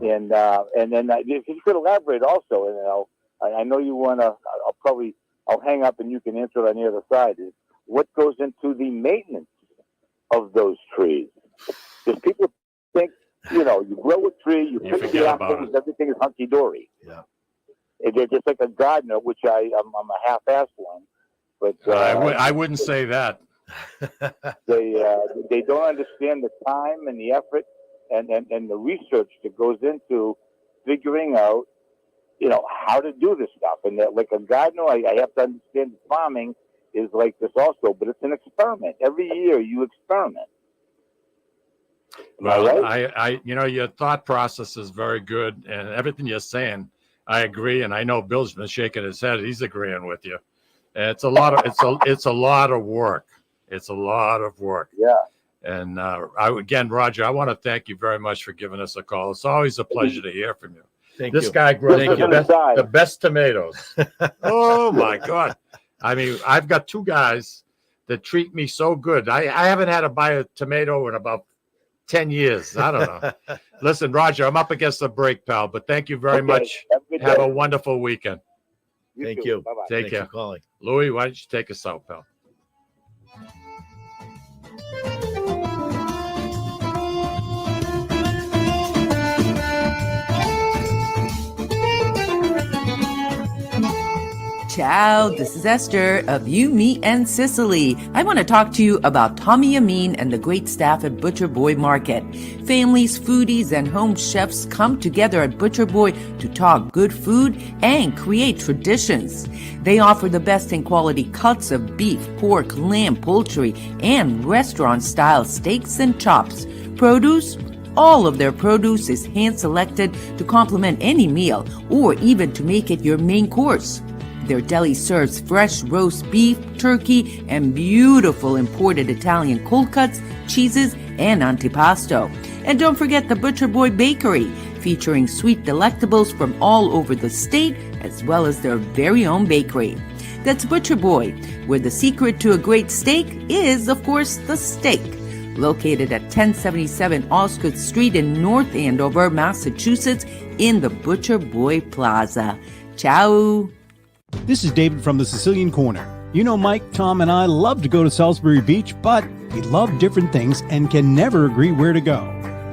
And then if you could elaborate also, and I know you want to. I'll hang up and you can answer it on the other side. Is what goes into the maintenance of those trees? Because people think, you grow a tree, you pick the apples, everything is hunky dory. Yeah. They're just like a gardener, which I'm a half-assed one. But I wouldn't say that. They don't understand the time and the effort and the research that goes into figuring out, how to do this stuff. And that, like a gardener, I have to understand that farming is like this also, but it's an experiment. Every year you experiment. Well, right? Your thought process is very good, and everything you're saying, I agree. And I know Bill's been shaking his head; he's agreeing with you. It's a lot of it's a lot of work. It's a lot of work. Yeah. And again, Roger, I want to thank you very much for giving us a call. It's always a pleasure to hear from you. This guy grows the best tomatoes. Oh my God! I mean, I've got two guys that treat me so good. I haven't had to buy a tomato in about 10 years. I don't know. Listen, Roger, I'm up against the break, pal, but thank you very much. Have a wonderful weekend. Thank you. Bye-bye. Take care. For calling. Louis, why don't you take us out, pal? Ciao, this is Esther of You, Me, and Sicily. I want to talk to you about Tommy Amin and the great staff at Butcher Boy Market. Families, foodies, and home chefs come together at Butcher Boy to talk good food and create traditions. They offer the best in quality cuts of beef, pork, lamb, poultry, and restaurant-style steaks and chops. Produce? All of their produce is hand-selected to complement any meal or even to make it your main course. Their deli serves fresh roast beef, turkey, and beautiful imported Italian cold cuts, cheeses, and antipasto. And don't forget the Butcher Boy Bakery, featuring sweet delectables from all over the state, as well as their very own bakery. That's Butcher Boy, where the secret to a great steak is, of course, the steak. Located at 1077 Osgood Street in North Andover, Massachusetts, in the Butcher Boy Plaza. Ciao! This is David from the Sicilian Corner. You know, Mike, Tom, and I love to go to Salisbury Beach, but we love different things and can never agree where to go.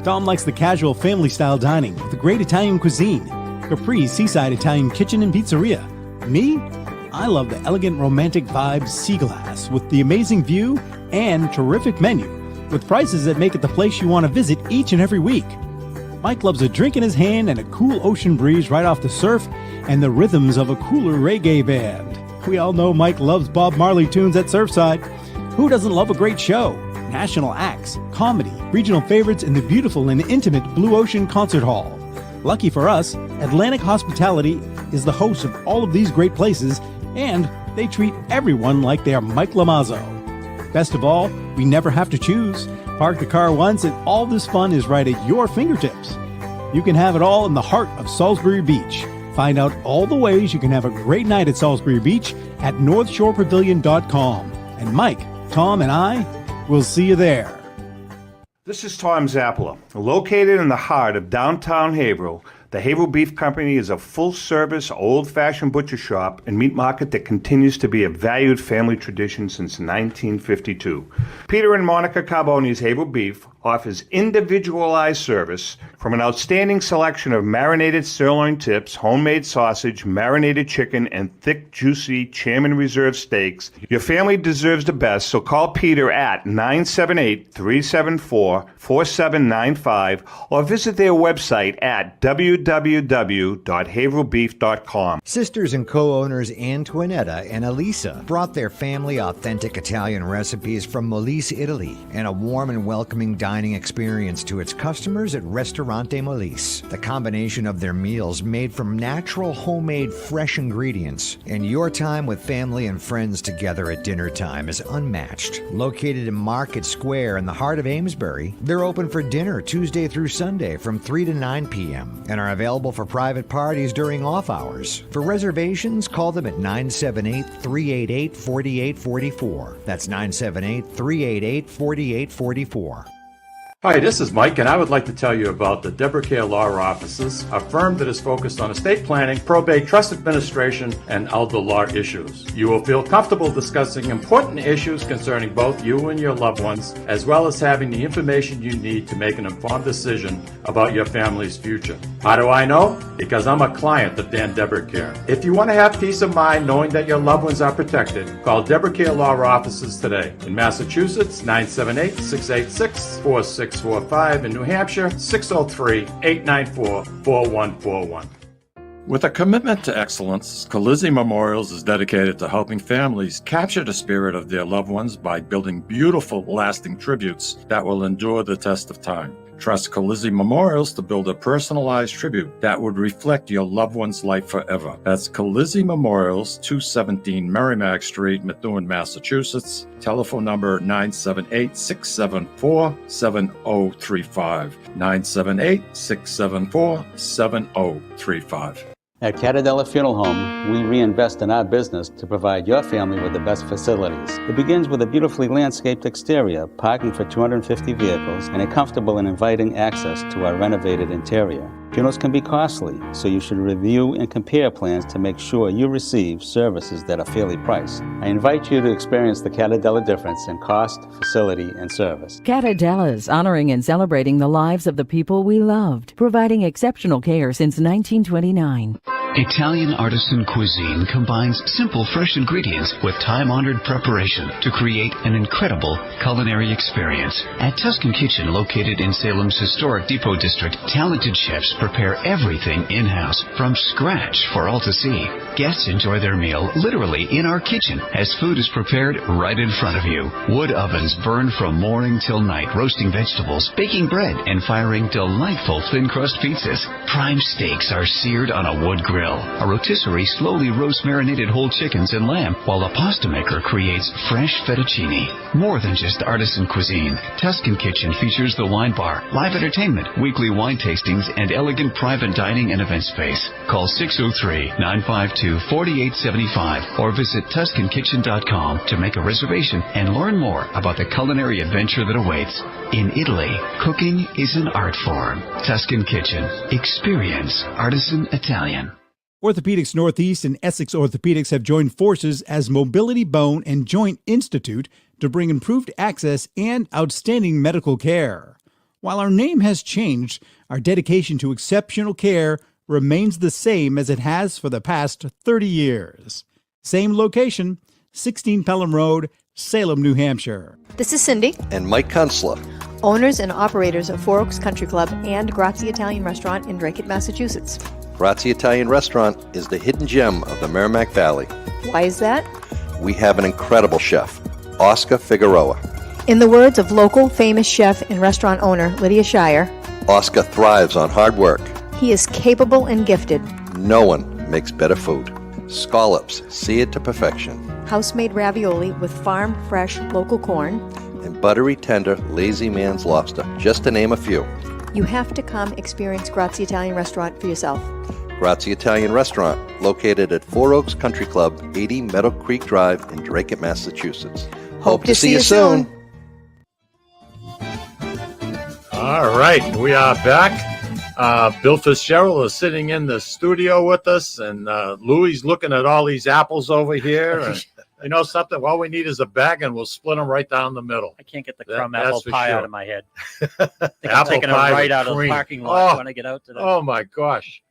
Tom likes the casual family-style dining with the great Italian cuisine, Capri's Seaside Italian Kitchen and Pizzeria. Me? I love the elegant romantic vibes Sea Glass with the amazing view and terrific menu, with prices that make it the place you want to visit each and every week. Mike loves a drink in his hand and a cool ocean breeze right off the surf and the rhythms of a cooler reggae band. We all know Mike loves Bob Marley tunes at Surfside. Who doesn't love a great show? National acts, comedy, regional favorites, and the beautiful and intimate Blue Ocean Concert Hall. Lucky for us, Atlantic Hospitality is the host of all of these great places, and they treat everyone like they are Mike Lomazzo. Best of all, we never have to choose. Park the car once and all this fun is right at your fingertips. You can have it all in the heart of Salisbury Beach. Find out all the ways you can have a great night at Salisbury Beach at northshorepavilion.com. And Mike, Tom, and I will see you there. This is Tom Zappala. Located in the heart of downtown Haverhill, the Haverhill Beef Company is a full-service, old-fashioned butcher shop and meat market that continues to be a valued family tradition since 1952. Peter and Monica Carboni's Haverhill Beef offers individualized service from an outstanding selection of marinated sirloin tips, homemade sausage, marinated chicken, and thick, juicy Chairman Reserve steaks. Your family deserves the best, so call Peter at 978-374-4795 or visit their website at www.haverhillbeef.com. Sisters and co-owners Antoinetta and Elisa brought their family authentic Italian recipes from Molise, Italy, and a warm and welcoming dining experience to its customers at Ristorante Molise. The combination of their meals made from natural, homemade, fresh ingredients, and your time with family and friends together at dinner time is unmatched. Located in Market Square in the heart of Amesbury, they're open for dinner Tuesday through Sunday from 3 to 9 p.m. and are available for private parties during off hours. For reservations, call them at 978-388-4844. That's 978-388-4844. Hi, this is Mike, and I would like to tell you about the Deborah Care Law Offices, a firm that is focused on estate planning, probate, trust administration, and elder law issues. You will feel comfortable discussing important issues concerning both you and your loved ones, as well as having the information you need to make an informed decision about your family's future. How do I know? Because I'm a client of Dan Deborah Care. If you want to have peace of mind knowing that your loved ones are protected, call Deborah Care Law Offices today. In Massachusetts, 978-686-4645. In New Hampshire, 603-894-4141. With a commitment to excellence, Colizzi Memorials is dedicated to helping families capture the spirit of their loved ones by building beautiful, lasting tributes that will endure the test of time. Trust Colizzi Memorials to build a personalized tribute that would reflect your loved one's life forever. That's Colizzi Memorials, 217 Merrimack Street, Methuen, Massachusetts. Telephone number 978-674-7035. 978-674-7035. At Catadella Funeral Home, we reinvest in our business to provide your family with the best facilities. It begins with a beautifully landscaped exterior, parking for 250 vehicles, and a comfortable and inviting access to our renovated interior. Funerals can be costly, so you should review and compare plans to make sure you receive services that are fairly priced. I invite you to experience the Catadella difference in cost, facility, and service. Catadella's honoring and celebrating the lives of the people we loved, providing exceptional care since 1929. Italian artisan cuisine combines simple, fresh ingredients with time-honored preparation to create an incredible culinary experience. At Tuscan Kitchen, located in Salem's historic Depot District, talented chefs prepare everything in-house from scratch for all to see. Guests enjoy their meal literally in our kitchen as food is prepared right in front of you. Wood ovens burn from morning till night, roasting vegetables, baking bread, and firing delightful thin-crust pizzas. Prime steaks are seared on a wood grill. A rotisserie slowly roasts marinated whole chickens and lamb, while a pasta maker creates fresh fettuccine. More than just artisan cuisine, Tuscan Kitchen features the wine bar, live entertainment, weekly wine tastings, and elegant private dining and event space. Call 603-952-4875 or visit TuscanKitchen.com to make a reservation and learn more about the culinary adventure that awaits. In Italy, cooking is an art form. Tuscan Kitchen. Experience artisan Italian. Orthopedics Northeast and Essex Orthopedics have joined forces as Mobility Bone and Joint Institute to bring improved access and outstanding medical care. While our name has changed, our dedication to exceptional care remains the same as it has for the past 30 years. Same location, 16 Pelham Road, Salem, New Hampshire. This is Cindy, And Mike Kunstler. owners and operators of Four Oaks Country Club and Grazie Italian Restaurant in Drake, Massachusetts. Grazie Italian Restaurant is the hidden gem of the Merrimack Valley. Why is that? We have an incredible chef, Oscar Figueroa. In the words of local famous chef and restaurant owner Lydia Shire, Oscar thrives on hard work. he is capable and gifted. No one makes better food. Scallops, seared to perfection. House-made ravioli with farm-fresh local corn. And buttery, tender, lazy man's lobster, just to name a few. You have to come experience Grazie Italian Restaurant for yourself. Grazie Italian Restaurant, located at Four Oaks Country Club, 80 Meadow Creek Drive in Drake, Massachusetts. Hope to see you soon. All right, we are back. Bill Fitzgerald is sitting in the studio with us, and Louie's looking at all these apples over here. And you know something? All we need is a bag, and we'll split them right down the middle. I can't get the crumb apple pie out of my head. I think I'm Apple taking it pie right with out of the cream. parking lot Oh. when I get out today. Oh my gosh,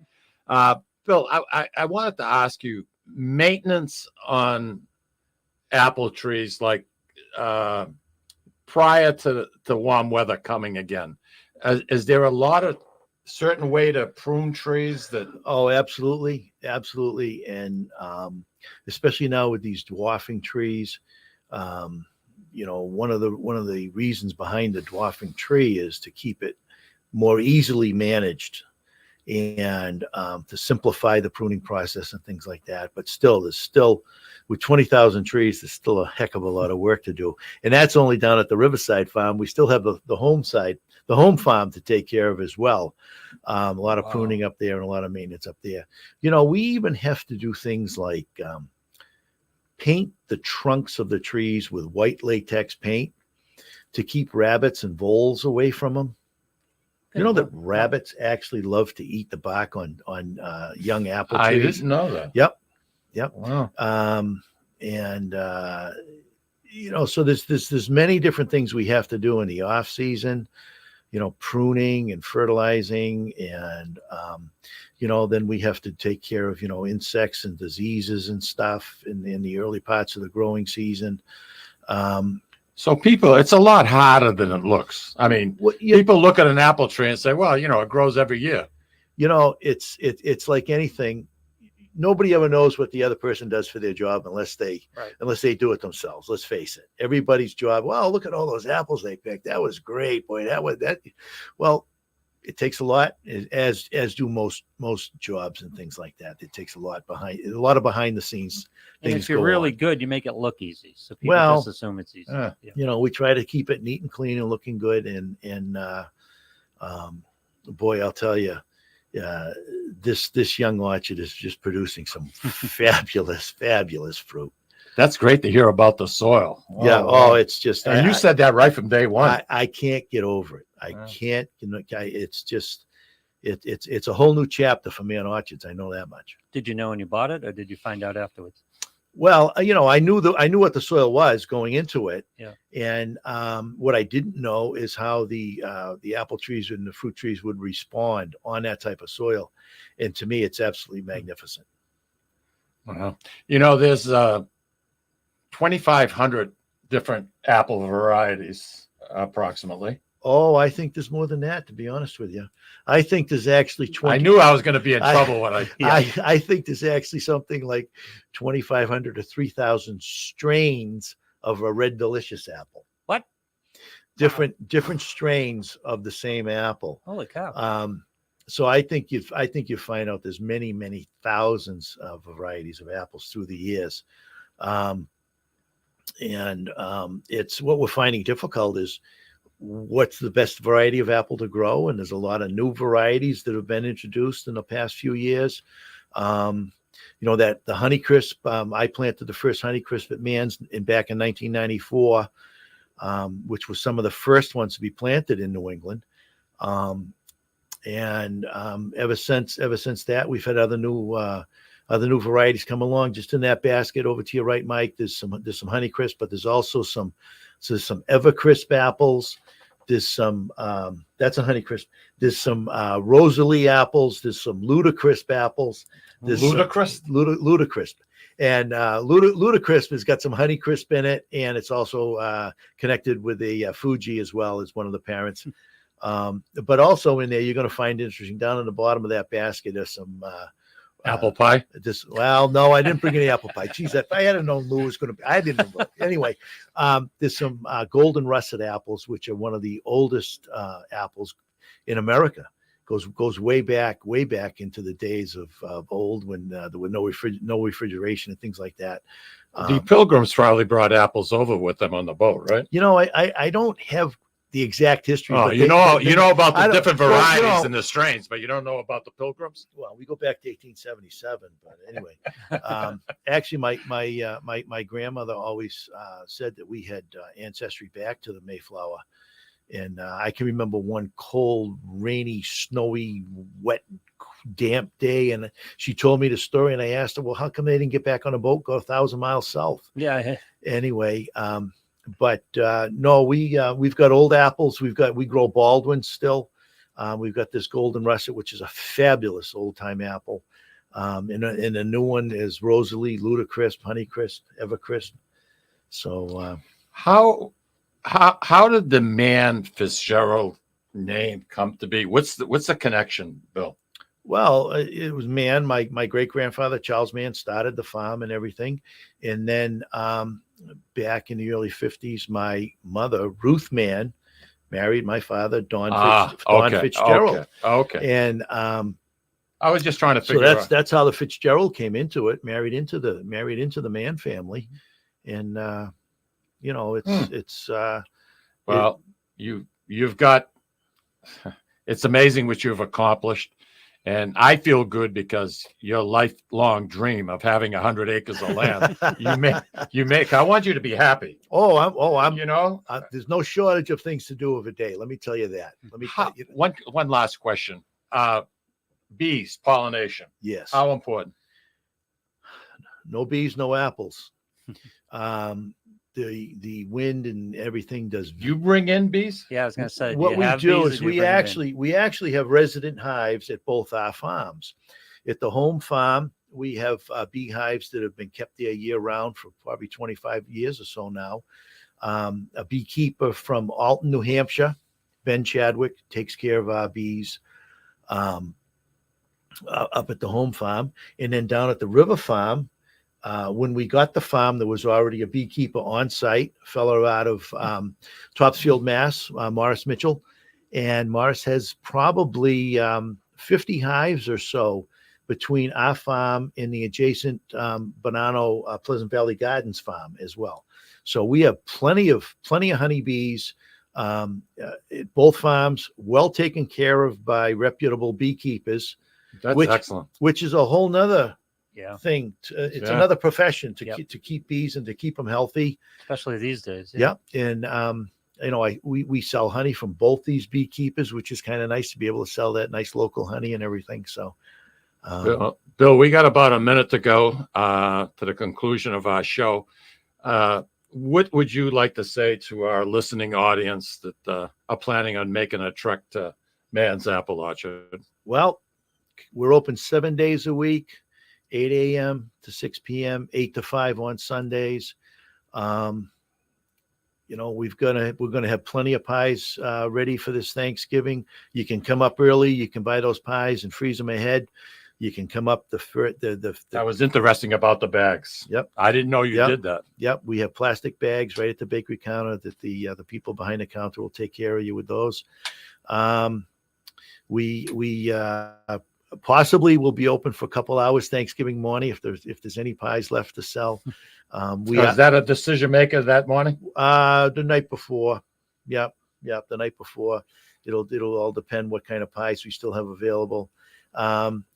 Bill, I wanted to ask you maintenance on apple trees, like prior to warm weather coming again. Is there a lot of certain way to prune trees that? Oh, absolutely, absolutely, and especially now with these dwarfing trees, you know, one of the reasons behind the dwarfing tree is to keep it more easily managed and to simplify the pruning process and things like that. But still, with 20,000 trees, there's still a heck of a lot of work to do, and that's only down at the Riverside Farm. We still have the home farm to take care of as well. A lot of pruning up there and a lot of maintenance up there. You know, we even have to do things like paint the trunks of the trees with white latex paint to keep rabbits and voles away from them. You know that rabbits actually love to eat the bark on young apple trees. I didn't know that. Yep. Wow. And you know, so there's many different things we have to do in the off season. You know, pruning and fertilizing, and you know, then we have to take care of, you know, insects and diseases and stuff in the early parts of the growing season. So people, it's a lot harder than it looks. I mean, people look at an apple tree and say, well, you know, it grows every year. You know, it's like anything. Nobody ever knows what the other person does for their job unless they do it themselves. Let's face it. Everybody's job. Well, look at all those apples they picked. That was great, boy. Well, it takes a lot, as do most jobs and things like that. It takes a lot of behind the scenes And things. if you're really good, you make it look easy, so people just assume it's easy. Yeah. You know, we try to keep it neat and clean and looking good. And boy, I'll tell you, this young orchard is just producing some fabulous fruit. That's great to hear about the soil. Yeah. Oh, it's just. And you said that right from day one. I can't get over it. I can't. You know, it's just. It's a whole new chapter for me on orchards. I know that much. Did you know when you bought it, or did you find out afterwards? Well, I knew what the soil was going into it. Yeah. And what I didn't know is how the apple trees and the fruit trees would respond on that type of soil. And to me, it's absolutely magnificent. Wow. There's 2,500 different apple varieties approximately. Oh, I think there's more than that, to be honest with you. I think there's actually 20. I knew I was going to be in trouble when I think there's actually something like 2,500 to 3,000 strains of a red delicious apple. What? Different strains of the same apple. Holy cow. So I think you find out there's many thousands of varieties of apples through the years. It's what we're finding difficult is what's the best variety of apple to grow. And there's a lot of new varieties that have been introduced in the past few years. That the Honeycrisp, I planted the first Honeycrisp at Mann's back in 1994, which was some of the first ones to be planted in New England. Ever since that, we've had other new varieties come along. Just in that basket over to your right, Mike, there's some Honeycrisp, but there's also some Evercrisp apples. There's some that's a Honeycrisp. There's some Rosalie apples. There's some Ludacrisp apples. There's Ludacrisp. And Ludacrisp has got some Honeycrisp in it, and it's also connected with the Fuji as well as one of the parents. But also in there, you're going to find interesting down in the bottom of that basket. There's some apple pie. No, I didn't bring any apple pie. Geez, if I had known Lou was going to be, I didn't know. Anyway, there's some golden russet apples, which are one of the oldest apples in America. Goes way back into the days of old when there were no refrigeration and things like that. The Pilgrims probably brought apples over with them on the boat, right? I don't have the exact history. Oh, you know about the different varieties and the strains, but you don't know about the Pilgrims. Well, we go back to 1877, but anyway, actually, my grandmother always said that we had ancestry back to the Mayflower, and I can remember one cold, rainy, snowy, wet, damp day, and she told me the story, and I asked her, "Well, how come they didn't get back on a boat, go 1,000 miles south?" Yeah. Anyway. But no, we've got old apples. We grow Baldwin still. We've got this golden russet, which is a fabulous old time apple. And a new one is Rosalie, Ludacrisp, Honeycrisp, Evercrisp. So how did the Mann Fitzgerald name come to be? What's the connection, Bill? Well, it was Mann. My great grandfather Charles Mann started the farm and everything, and then back in the early 50s, my mother Ruth Mann married my father Don Fitzgerald. Okay. And I was just trying to figure out. That's how the Fitzgerald came into it. Married into the Mann family, and you've got. It's amazing what you've accomplished. And I feel good because your lifelong dream of having 100 acres of land, you make. I want you to be happy. I'm. There's no shortage of things to do of a day. Let me tell you that. One last question. Bees, pollination. Yes. How important? No bees, no apples. The wind and everything does. You bring in bees? Yeah, I was going to say. What we do is we actually have resident hives at both our farms. At the home farm, we have beehives that have been kept there year round for probably 25 years or so now. A beekeeper from Alton, New Hampshire, Ben Chadwick, takes care of our bees up at the home farm. And then down at the river farm, when we got the farm, there was already a beekeeper on site, a fellow out of Topsfield, Mass, Morris Mitchell. And Morris has probably 50 hives or so between our farm and the adjacent Bonanno Pleasant Valley Gardens farm as well. So we have plenty of honeybees at both farms, well taken care of by reputable beekeepers. That's excellent. Which is a whole nother thing. It's another profession to keep bees and to keep them healthy, especially these days. Yeah. And we sell honey from both these beekeepers, which is kind of nice to be able to sell that nice local honey and everything. So Bill, we got about a minute to go to the conclusion of our show. What would you like to say to our listening audience that are planning on making a trek to Mann's Apple Orchard? Well, we're open 7 days a week, 8 a.m. to 6 p.m., 8 to 5 on Sundays. We're gonna have plenty of pies ready for this Thanksgiving. You can come up early. You can buy those pies and freeze them ahead. You can come up That was interesting about the bags. Yep. I didn't know you did that. Yep. We have plastic bags right at the bakery counter that the people behind the counter will take care of you with those. We possibly will be open for a couple hours Thanksgiving morning if there's any pies left to sell. Is that a decision maker that morning? The night before. Yep. The night before. It'll all depend what kind of pies we still have available.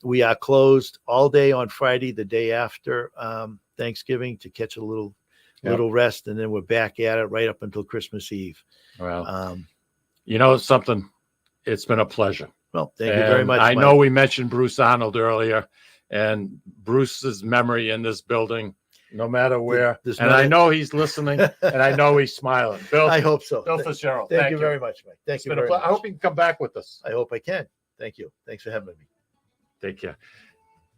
We are closed all day on Friday, the day after Thanksgiving, to catch a little rest, and then we're back at it right up until Christmas Eve. Well, something. It's been a pleasure. Well, thank you very much. I know we mentioned Bruce Arnold earlier, and Bruce's memory in this building, no matter where. I know he's listening, and I know he's smiling. Bill, I hope so. Bill Fitzgerald, thank you very much, Mike. Thank you very much. I hope you can come back with us. I hope I can. Thank you. Thanks for having me. Take care.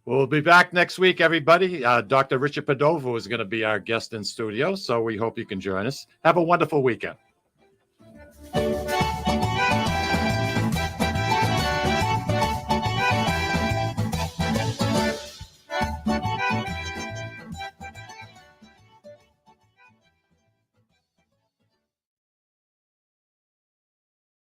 We'll be back next week, everybody. Dr. Richard Padova is going to be our guest in studio, so we hope you can join us. Have a wonderful weekend.